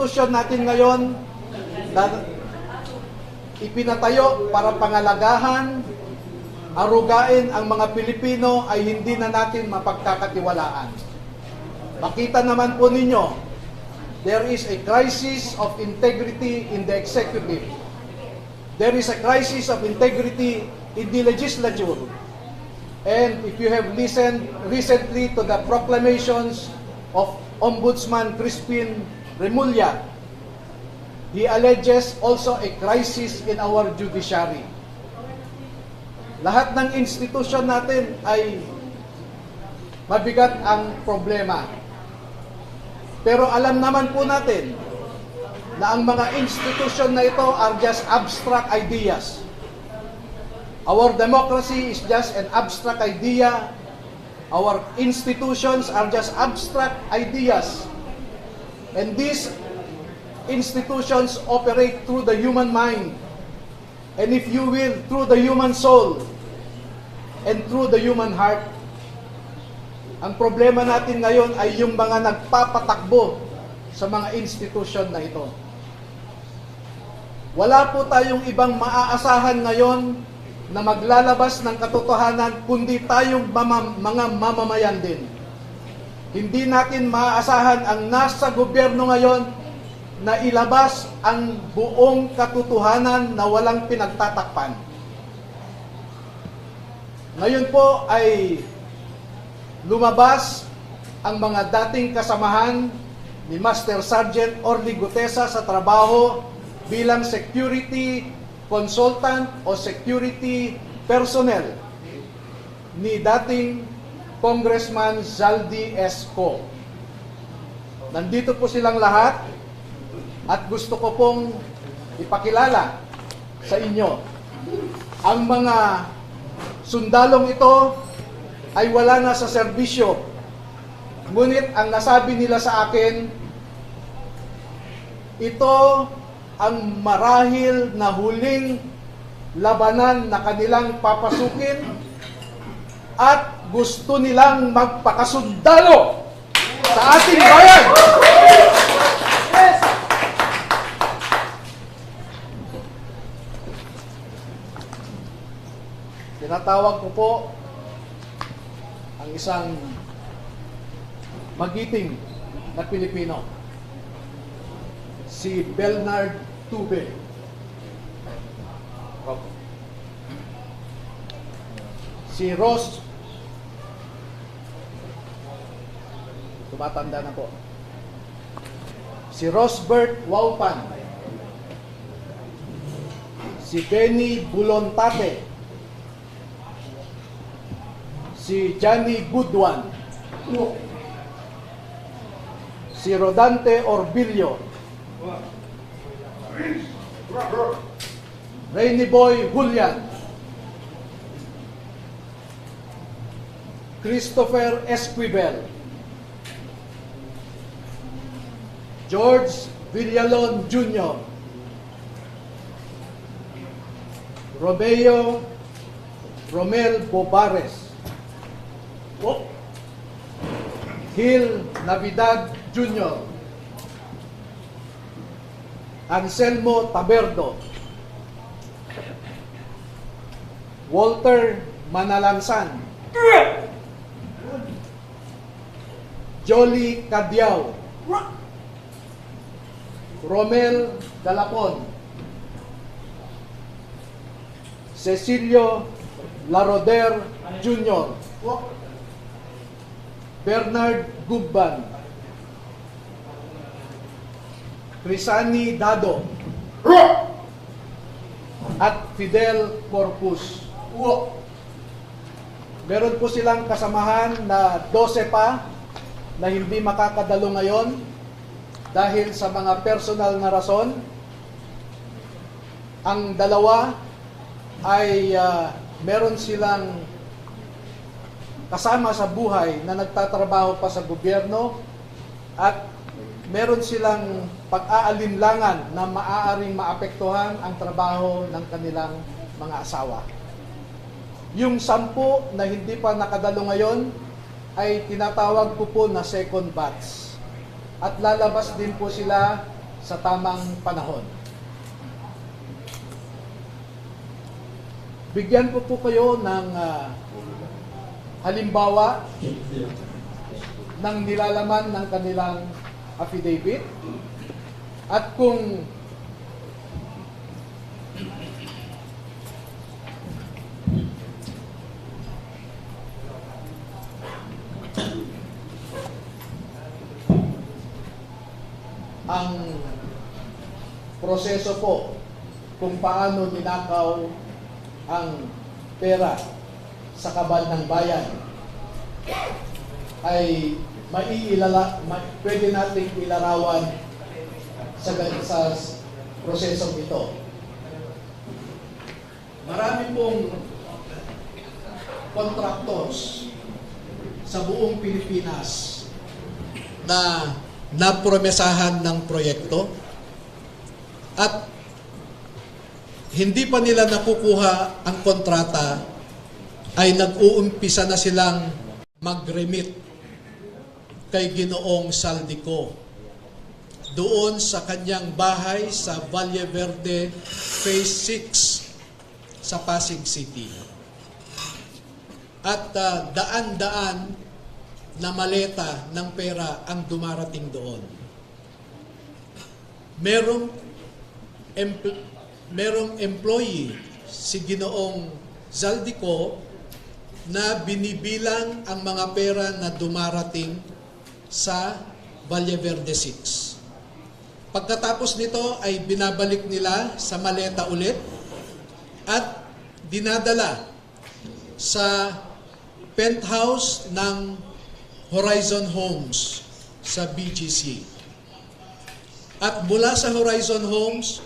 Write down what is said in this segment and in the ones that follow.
institusyon natin ngayon na ipinatayo para pangalagahan, arugain ang mga Pilipino ay hindi na natin mapagkakatiwalaan. Makita naman po ninyo, there is a crisis of integrity in the executive. There is a crisis of integrity in the legislature. And if you have listened recently to the proclamations of Ombudsman Crispin Remulla, he alleges also a crisis in our judiciary. Lahat ng institusyon natin ay mabigat ang problema. Pero alam naman po natin na ang mga institusyon na ito are just abstract ideas. Our democracy is just an abstract idea. Our institutions are just abstract ideas. And these institutions operate through the human mind. And if you will, through the human soul. And through the human heart. Ang problema natin ngayon ay yung mga nagpapatakbo sa mga institusyon na ito. Wala po tayong ibang maaasahan ngayon na maglalabas ng katotohanan kundi tayong mga mamamayan din. Hindi natin maaasahan ang nasa gobyerno ngayon na ilabas ang buong katotohanan na walang pinagtatakpan. Ngayon po ay lumabas ang mga dating kasamahan ni Master Sergeant Orly Gutesa sa trabaho bilang security consultant o security personnel ni dating Congressman Zaldi Esco. Nandito po silang lahat at gusto ko pong ipakilala sa inyo. Ang mga sundalong ito ay wala na sa serbisyo. Ngunit ang nasabi nila sa akin, ito ang marahil na huling labanan na kanilang papasukin at gusto nilang magpakasundalo sa ating bayan. Tinatawag ko po ang isang magiting na Pilipino, si Bernard Tube. Si Ross, tumatanda na po. Si Rosbert Waupan. Si Benny Bulontate. Si Johnny Budwan. Si Rodante Orbilio. Rainy Boy Julian. Christopher Esquivel. George Villalon Jr. Romel Bobares. Gil Navidad Jr. Anselmo Taberdo. Walter Manalansan. Jolly Cadiao. Romel Galapon. Cecilio Laroder Jr. Bernard Gubban. Crisani Dado. At Fidel Corpus. Meron po silang kasamahan na 12 pa na hindi makakadalo ngayon dahil sa mga personal na rason. Ang dalawa ay meron silang kasama sa buhay na nagtatrabaho pa sa gobyerno at meron silang pag-aalinlangan na maaaring maapektuhan ang trabaho ng kanilang mga asawa. Yung 10 na hindi pa nakadalo ngayon ay tinatawag ko po na second batch. At lalabas din po sila sa tamang panahon. Bigyan ko po kayo ng halimbawa ng nilalaman ng kanilang affidavit at kung ang proseso po kung paano ninakaw ang pera sa kabal ng bayan ay pwede nating ilarawan sa prosesong ito. Marami pong contractors sa buong Pilipinas na napromesahan ng proyekto at hindi pa nila nakukuha ang kontrata ay nag-uumpisa na silang mag-remit kay Ginoong Saldico doon sa kanyang bahay sa Valle Verde Phase 6 sa Pasig City. At daan-daan na maleta ng pera ang dumarating doon. Merong employee si Ginoong Zaldico na binibilang ang mga pera na dumarating sa Valle Verde 6. Pagkatapos nito ay binabalik nila sa maleta ulit at dinadala sa penthouse ng Horizon Homes sa BGC. At mula sa Horizon Homes,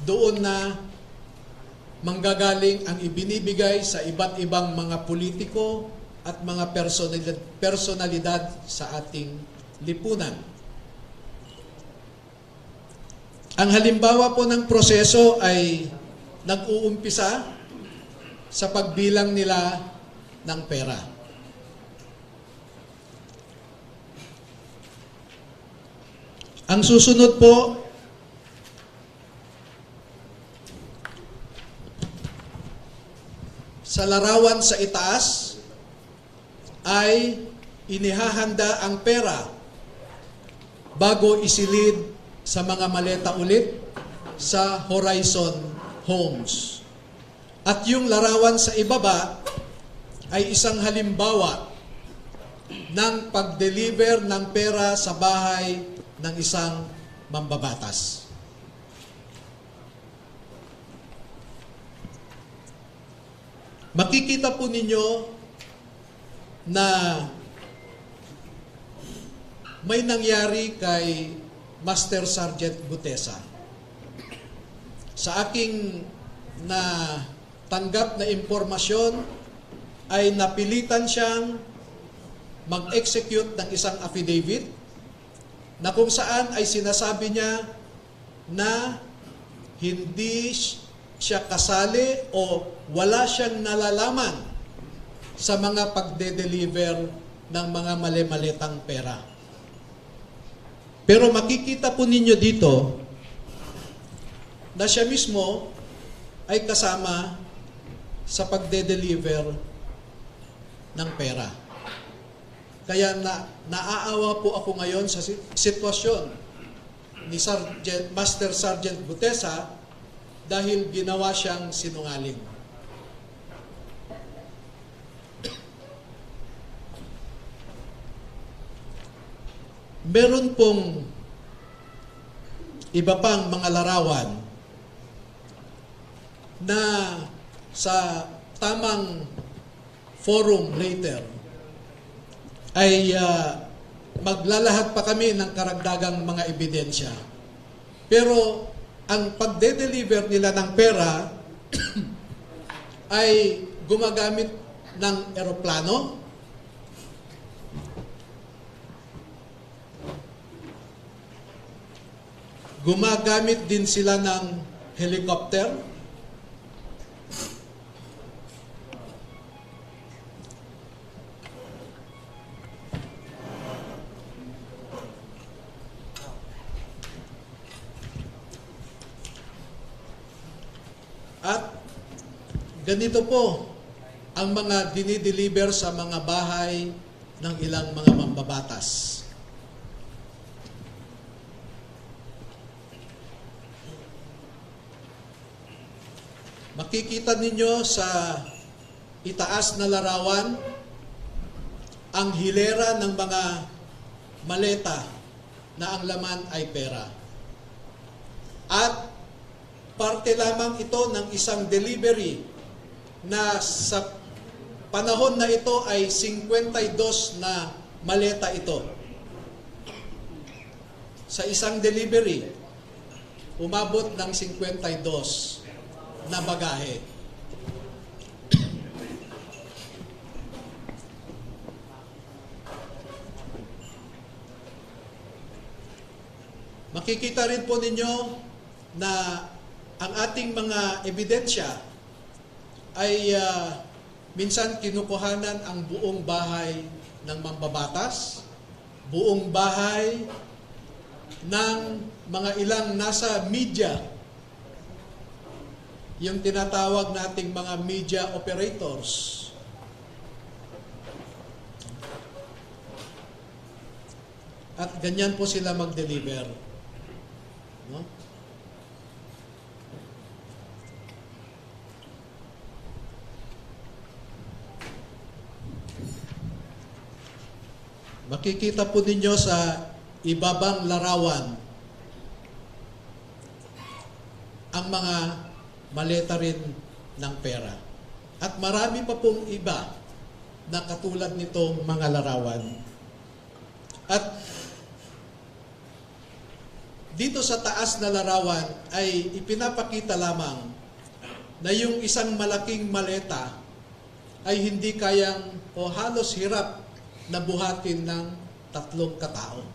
doon na manggagaling ang ibinibigay sa iba't ibang mga politiko at mga personalidad sa ating lipunan. Ang halimbawa po ng proseso ay nag-uumpisa sa pagbilang nila ng pera. Ang susunod po, sa larawan sa itaas ay inihahanda ang pera bago isilid sa mga maleta ulit sa Horizon Homes. At yung larawan sa ibaba ay isang halimbawa ng pag-deliver ng pera sa bahay ng isang mambabatas. Makikita po ninyo na may nangyari kay Master Sergeant Gutesa. Sa aking tanggap na impormasyon ay napilitan siyang mag-execute ng isang affidavit na kung saan ay sinasabi niya na hindi siya kasali o wala siyang nalalaman sa mga pagde-deliver ng mga mali-malitang pera. Pero makikita po ninyo dito na siya mismo ay kasama sa pagde-deliver ng pera. Kaya naaawa po ako ngayon sa sitwasyon ni Master Sergeant Gutesa dahil ginawa siyang sinungaling. Meron pong iba pang mga larawan na sa tamang forum later ay maglalahad pa kami ng karagdagang mga ebidensya. Pero ang pagde-deliver nila ng pera ay gumagamit ng eroplano, gumagamit din sila ng helicopter, At ganito po ang mga dinideliver sa mga bahay ng ilang mga mambabatas. Makikita ninyo sa itaas na larawan ang hilera ng mga maleta na ang laman ay pera. At parte lamang ito ng isang delivery na sa panahon na ito ay 52 na maleta ito. Sa isang delivery, umabot ng 52 na bagahe. Makikita rin po ninyo na ang ating mga ebidensya ay minsan kinukuhanan ang buong bahay ng mambabatas, buong bahay ng mga ilang nasa media, yung tinatawag nating mga media operators. At ganyan po sila mag-deliver. No? Makikita po ninyo sa ibabang larawan ang mga maleta rin ng pera. At marami pa pong iba na katulad nitong mga larawan. At dito sa taas na larawan ay ipinapakita lamang na yung isang malaking maleta ay hindi kayang o halos hirap na buhatin ng 3 katao.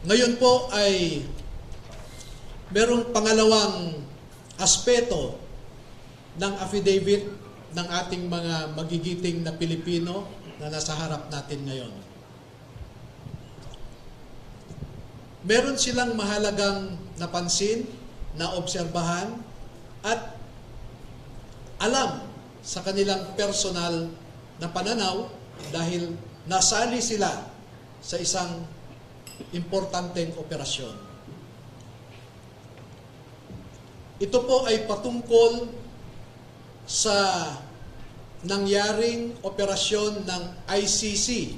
Ngayon po ay merong pangalawang aspeto ng affidavit ng ating mga magigiting na Pilipino na nasa harap natin ngayon. Meron silang mahalagang napansin, naobserbahan, at alam sa kanilang personal na pananaw dahil nasali sila sa isang importanteng operasyon. Ito po ay patungkol sa nangyaring operasyon ng ICC